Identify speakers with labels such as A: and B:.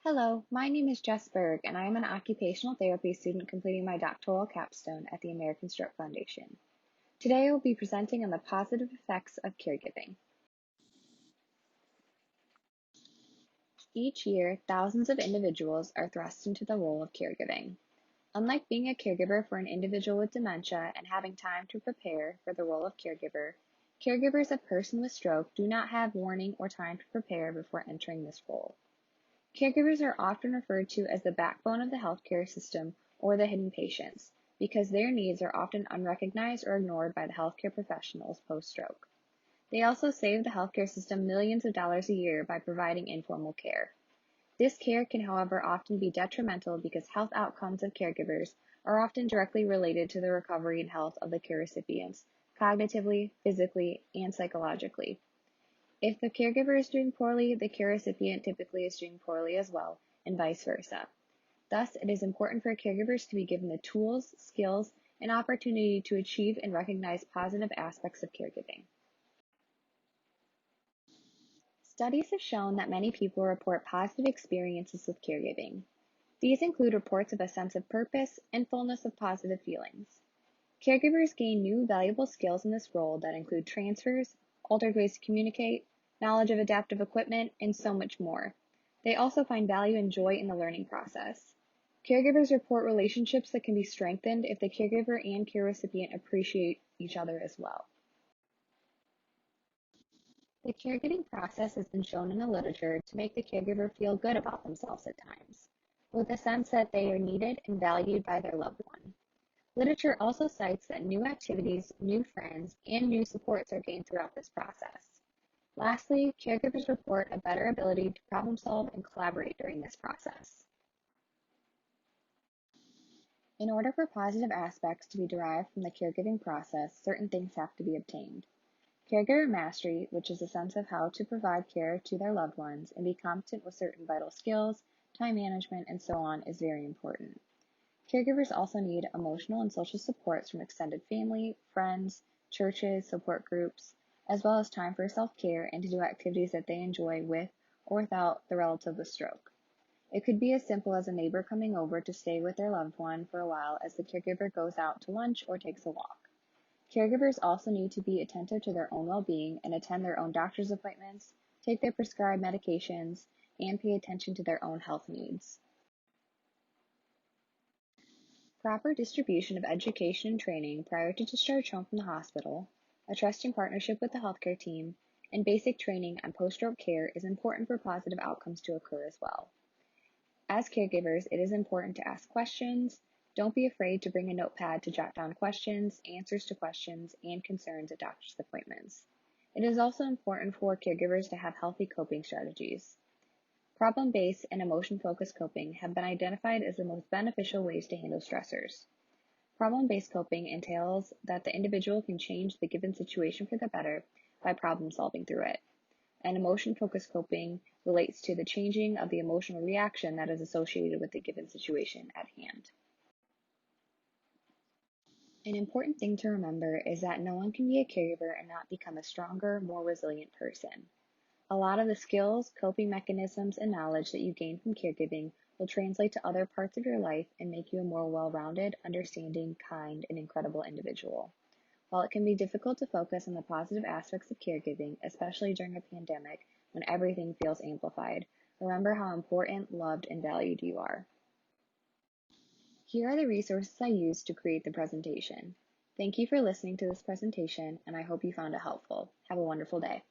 A: Hello, my name is Jess Berg, and I am an occupational therapy student completing my doctoral capstone at the American Stroke Foundation. Today I will be presenting on the positive effects of caregiving. Each year, thousands of individuals are thrust into the role of caregiving. Unlike being a caregiver for an individual with dementia and having time to prepare for the role of caregiver, caregivers of a person with stroke do not have warning or time to prepare before entering this role. Caregivers are often referred to as the backbone of the healthcare system or the hidden patients because their needs are often unrecognized or ignored by the healthcare professionals post-stroke. They also save the healthcare system millions of dollars a year by providing informal care. This care can, however, often be detrimental because health outcomes of caregivers are often directly related to the recovery and health of the care recipients, cognitively, physically, and psychologically. If the caregiver is doing poorly, the care recipient typically is doing poorly as well, and vice versa. Thus, it is important for caregivers to be given the tools, skills, and opportunity to achieve and recognize positive aspects of caregiving. Studies have shown that many people report positive experiences with caregiving. These include reports of a sense of purpose and fullness of positive feelings. Caregivers gain new valuable skills in this role that include transfers, altered ways to communicate, knowledge of adaptive equipment, and so much more. They also find value and joy in the learning process. Caregivers report relationships that can be strengthened if the caregiver and care recipient appreciate each other as well. The caregiving process has been shown in the literature to make the caregiver feel good about themselves at times, with a sense that they are needed and valued by their loved one. Literature also cites that new activities, new friends, and new supports are gained throughout this process. Lastly, caregivers report a better ability to problem solve and collaborate during this process. In order for positive aspects to be derived from the caregiving process, certain things have to be obtained. Caregiver mastery, which is a sense of how to provide care to their loved ones and be competent with certain vital skills, time management, and so on, is very important. Caregivers also need emotional and social supports from extended family, friends, churches, support groups, as well as time for self-care and to do activities that they enjoy with or without the relative with stroke. It could be as simple as a neighbor coming over to stay with their loved one for a while as the caregiver goes out to lunch or takes a walk. Caregivers also need to be attentive to their own well-being and attend their own doctor's appointments, take their prescribed medications, and pay attention to their own health needs. Proper distribution of education and training prior to discharge home from the hospital, a trusting partnership with the healthcare team, and basic training on post-stroke care is important for positive outcomes to occur as well. As caregivers, it is important to ask questions. Don't be afraid to bring a notepad to jot down questions, answers to questions, and concerns at doctor's appointments. It is also important for caregivers to have healthy coping strategies. Problem-based and emotion-focused coping have been identified as the most beneficial ways to handle stressors. Problem-based coping entails that the individual can change the given situation for the better by problem-solving through it. And emotion-focused coping relates to the changing of the emotional reaction that is associated with the given situation at hand. An important thing to remember is that no one can be a caregiver and not become a stronger, more resilient person. A lot of the skills, coping mechanisms, and knowledge that you gain from caregiving will translate to other parts of your life and make you a more well-rounded, understanding, kind, and incredible individual. While it can be difficult to focus on the positive aspects of caregiving, especially during a pandemic when everything feels amplified, remember how important, loved, and valued you are. Here are the resources I used to create the presentation. Thank you for listening to this presentation, and I hope you found it helpful. Have a wonderful day.